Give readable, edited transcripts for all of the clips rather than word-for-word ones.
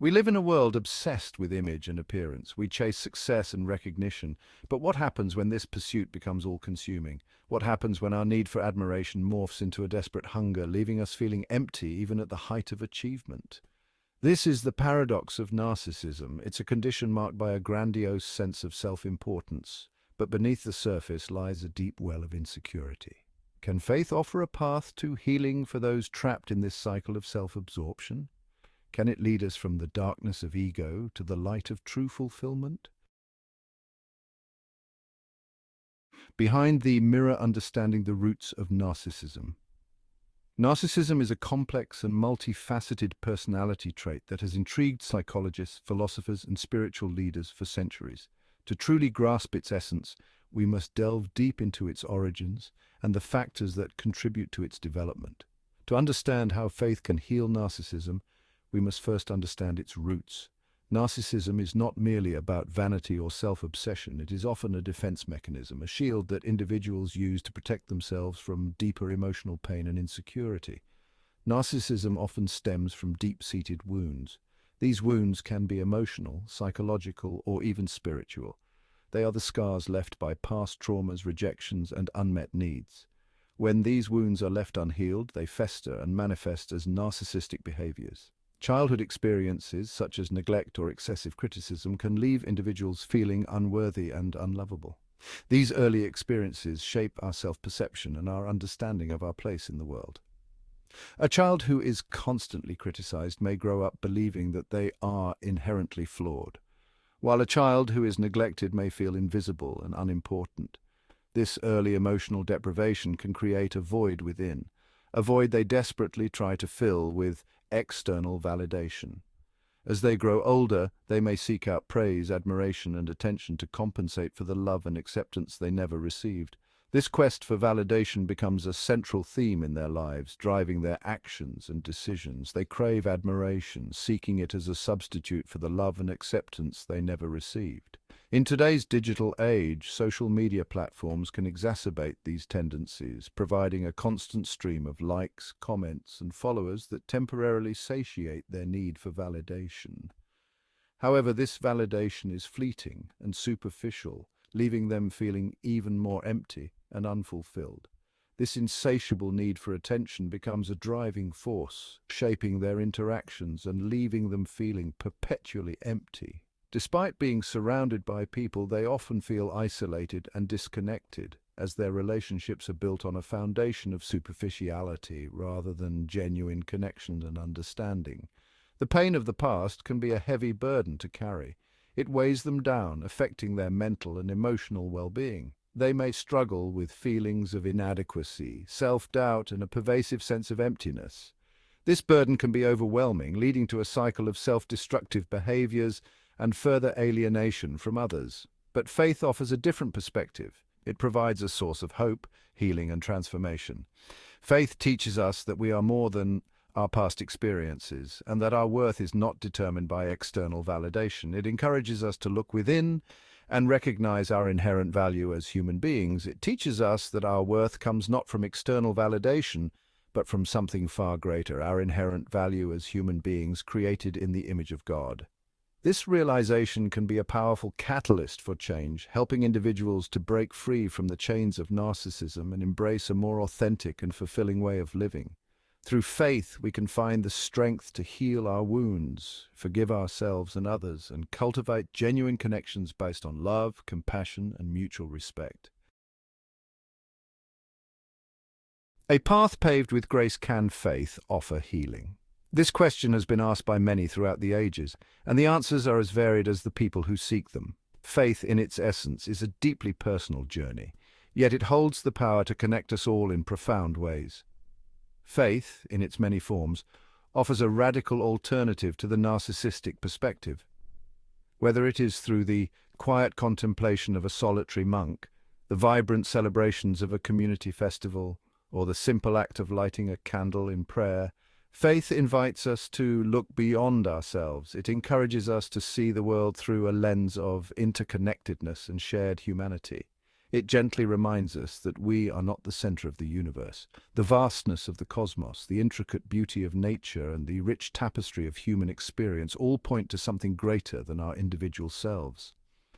We live in a world obsessed with image and appearance. We chase success and recognition. But what happens when this pursuit becomes all-consuming? What happens when our need for admiration morphs into a desperate hunger, leaving us feeling empty even at the height of achievement? This is the paradox of narcissism. It's a condition marked by a grandiose sense of self-importance, but beneath the surface lies a deep well of insecurity. Can faith offer a path to healing for those trapped in this cycle of self-absorption? Can it lead us from the darkness of ego to the light of true fulfillment? Behind the mirror, understanding the roots of narcissism. Narcissism is a complex and multifaceted personality trait that has intrigued psychologists, philosophers, and spiritual leaders for centuries. To truly grasp its essence, we must delve deep into its origins and the factors that contribute to its development. To understand how faith can heal narcissism, we must first understand its roots. Narcissism is not merely about vanity or self-obsession. It is often a defense mechanism, a shield that individuals use to protect themselves from deeper emotional pain and insecurity. Narcissism often stems from deep-seated wounds. These wounds can be emotional, psychological, or even spiritual. They are the scars left by past traumas, rejections, and unmet needs. When these wounds are left unhealed, they fester and manifest as narcissistic behaviors. Childhood experiences, such as neglect or excessive criticism, can leave individuals feeling unworthy and unlovable. These early experiences shape our self-perception and our understanding of our place in the world. A child who is constantly criticized may grow up believing that they are inherently flawed, while a child who is neglected may feel invisible and unimportant. This early emotional deprivation can create a void within, a void they desperately try to fill with external validation. As they grow older, they may seek out praise, admiration, and attention to compensate for the love and acceptance they never received. This quest for validation becomes a central theme in their lives, driving their actions and decisions. They crave admiration, seeking it as a substitute for the love and acceptance they never received. In today's digital age, social media platforms can exacerbate these tendencies, providing a constant stream of likes, comments, and followers that temporarily satiate their need for validation. However, this validation is fleeting and superficial, leaving them feeling even more empty and unfulfilled. This insatiable need for attention becomes a driving force, shaping their interactions and leaving them feeling perpetually empty. Despite being surrounded by people, they often feel isolated and disconnected, as their relationships are built on a foundation of superficiality rather than genuine connection and understanding. The pain of the past can be a heavy burden to carry. It weighs them down, affecting their mental and emotional well-being. They may struggle with feelings of inadequacy, self-doubt, and a pervasive sense of emptiness. This burden can be overwhelming, leading to a cycle of self-destructive behaviors and further alienation from others. But faith offers a different perspective. It provides a source of hope, healing, and transformation. Faith teaches us that we are more than our past experiences, and that our worth is not determined by external validation. It encourages us to look within and recognize our inherent value as human beings. It teaches us that our worth comes not from external validation, but from something far greater, our inherent value as human beings created in the image of God. This realization can be a powerful catalyst for change, helping individuals to break free from the chains of narcissism and embrace a more authentic and fulfilling way of living. Through faith, we can find the strength to heal our wounds, forgive ourselves and others, and cultivate genuine connections based on love, compassion, and mutual respect. A path paved with grace. Can faith offer healing? This question has been asked by many throughout the ages, and the answers are as varied as the people who seek them. Faith, in its essence, is a deeply personal journey, yet it holds the power to connect us all in profound ways. Faith, in its many forms, offers a radical alternative to the narcissistic perspective. Whether it is through the quiet contemplation of a solitary monk, the vibrant celebrations of a community festival, or the simple act of lighting a candle in prayer, faith invites us to look beyond ourselves. It encourages us to see the world through a lens of interconnectedness and shared humanity. It gently reminds us that we are not the center of the universe. The vastness of the cosmos, the intricate beauty of nature, and the rich tapestry of human experience all point to something greater than our individual selves.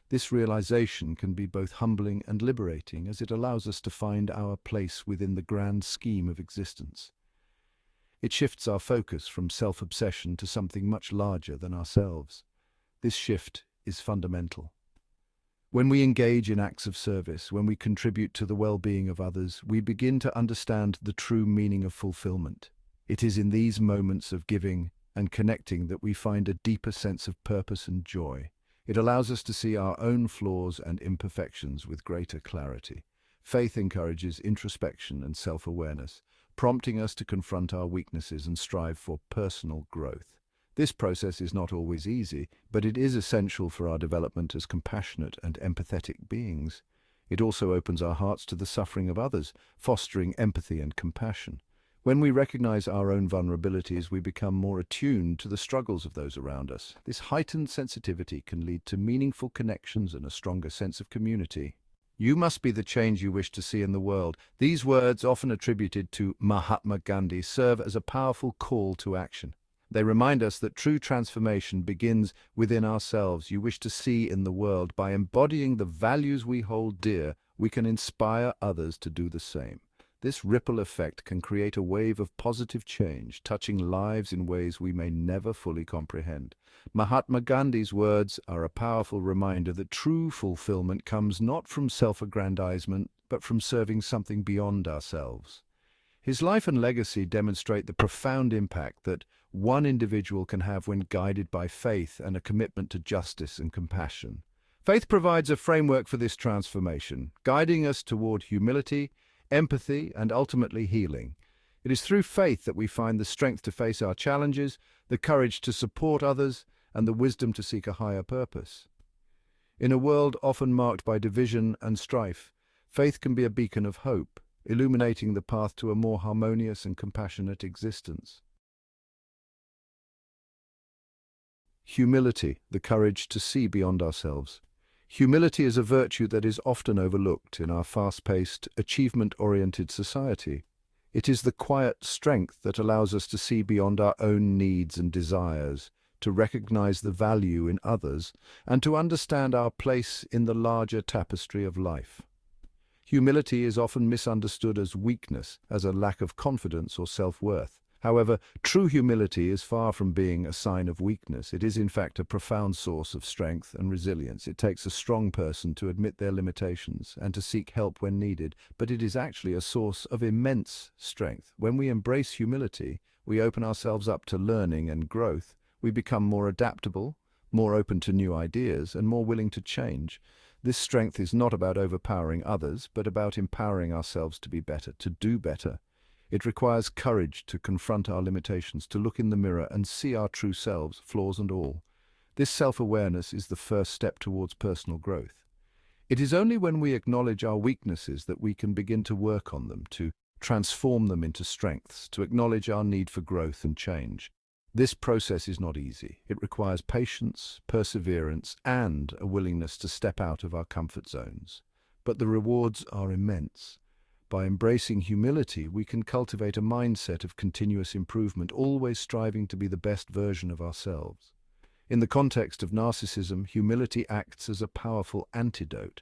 This realization can be both humbling and liberating, as it allows us to find our place within the grand scheme of existence. It shifts our focus from self-obsession to something much larger than ourselves. This shift is fundamental. When we engage in acts of service, when we contribute to the well-being of others, we begin to understand the true meaning of fulfillment. It is in these moments of giving and connecting that we find a deeper sense of purpose and joy. It allows us to see our own flaws and imperfections with greater clarity. Faith encourages introspection and self-awareness, prompting us to confront our weaknesses and strive for personal growth. This process is not always easy, but it is essential for our development as compassionate and empathetic beings. It also opens our hearts to the suffering of others, fostering empathy and compassion. When we recognize our own vulnerabilities, we become more attuned to the struggles of those around us. This heightened sensitivity can lead to meaningful connections and a stronger sense of community. You must be the change you wish to see in the world. These words, often attributed to Mahatma Gandhi, serve as a powerful call to action. They remind us that true transformation begins within ourselves. You wish to see in the world. By embodying the values we hold dear, we can inspire others to do the same. This ripple effect can create a wave of positive change, touching lives in ways we may never fully comprehend. Mahatma Gandhi's words are a powerful reminder that true fulfillment comes not from self-aggrandizement, but from serving something beyond ourselves. His life and legacy demonstrate the profound impact that one individual can have when guided by faith and a commitment to justice and compassion. Faith provides a framework for this transformation, guiding us toward humility, empathy, and ultimately healing. It is through faith that we find the strength to face our challenges, the courage to support others, and the wisdom to seek a higher purpose. In a world often marked by division and strife, faith can be a beacon of hope, illuminating the path to a more harmonious and compassionate existence. Humility, the courage to see beyond ourselves. Humility is a virtue that is often overlooked in our fast-paced, achievement-oriented society. It is the quiet strength that allows us to see beyond our own needs and desires, to recognize the value in others, and to understand our place in the larger tapestry of life. Humility is often misunderstood as weakness, as a lack of confidence or self-worth. However, true humility is far from being a sign of weakness. It is in fact a profound source of strength and resilience. It takes a strong person to admit their limitations and to seek help when needed, but it is actually a source of immense strength. When we embrace humility, we open ourselves up to learning and growth. We become more adaptable, more open to new ideas, and more willing to change. This strength is not about overpowering others, but about empowering ourselves to be better, to do better. It requires courage to confront our limitations, to look in the mirror and see our true selves, flaws and all. This self-awareness is the first step towards personal growth. It is only when we acknowledge our weaknesses that we can begin to work on them, to transform them into strengths, to acknowledge our need for growth and change. This process is not easy. It requires patience, perseverance, and a willingness to step out of our comfort zones. But the rewards are immense. By embracing humility, we can cultivate a mindset of continuous improvement, always striving to be the best version of ourselves. In the context of narcissism, humility acts as a powerful antidote.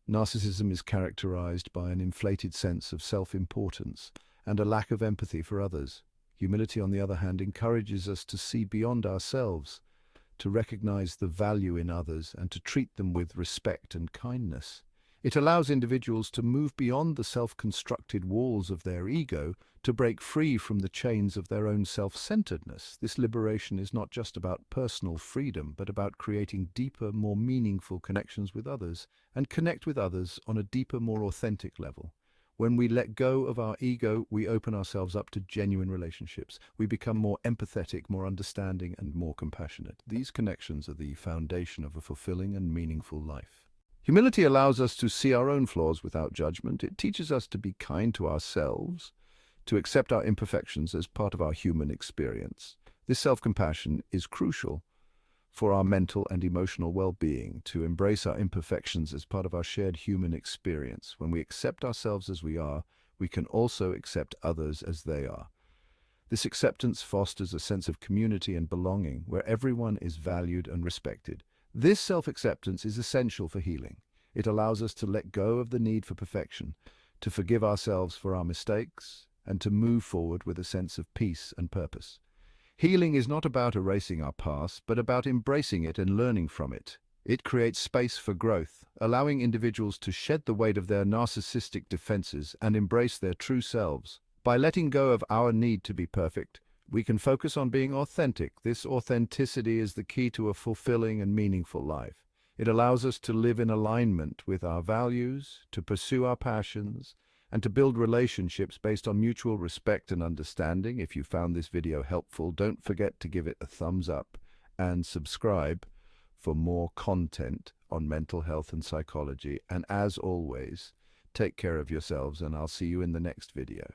Narcissism is characterized by an inflated sense of self-importance and a lack of empathy for others. Humility, on the other hand, encourages us to see beyond ourselves, to recognize the value in others, and to treat them with respect and kindness. It allows individuals to move beyond the self-constructed walls of their ego, to break free from the chains of their own self-centeredness. This liberation is not just about personal freedom, but about creating deeper, more meaningful connections with others, and connect with others on a deeper, more authentic level. When we let go of our ego, we open ourselves up to genuine relationships. We become more empathetic, more understanding, and more compassionate. These connections are the foundation of a fulfilling and meaningful life. Humility allows us to see our own flaws without judgment. It teaches us to be kind to ourselves, to accept our imperfections as part of our human experience. This self-compassion is crucial for our mental and emotional well-being, to embrace our imperfections as part of our shared human experience. When we accept ourselves as we are, we can also accept others as they are. This acceptance fosters a sense of community and belonging, where everyone is valued and respected. This self-acceptance is essential for healing. It allows us to let go of the need for perfection, to forgive ourselves for our mistakes, and to move forward with a sense of peace and purpose. Healing is not about erasing our past, but about embracing it and learning from it. It creates space for growth, allowing individuals to shed the weight of their narcissistic defenses and embrace their true selves. By letting go of our need to be perfect, we can focus on being authentic. This authenticity is the key to a fulfilling and meaningful life. It allows us to live in alignment with our values, to pursue our passions, and to build relationships based on mutual respect and understanding. If you found this video helpful, don't forget to give it a thumbs up and subscribe for more content on mental health and psychology. And as always, take care of yourselves, and I'll see you in the next video.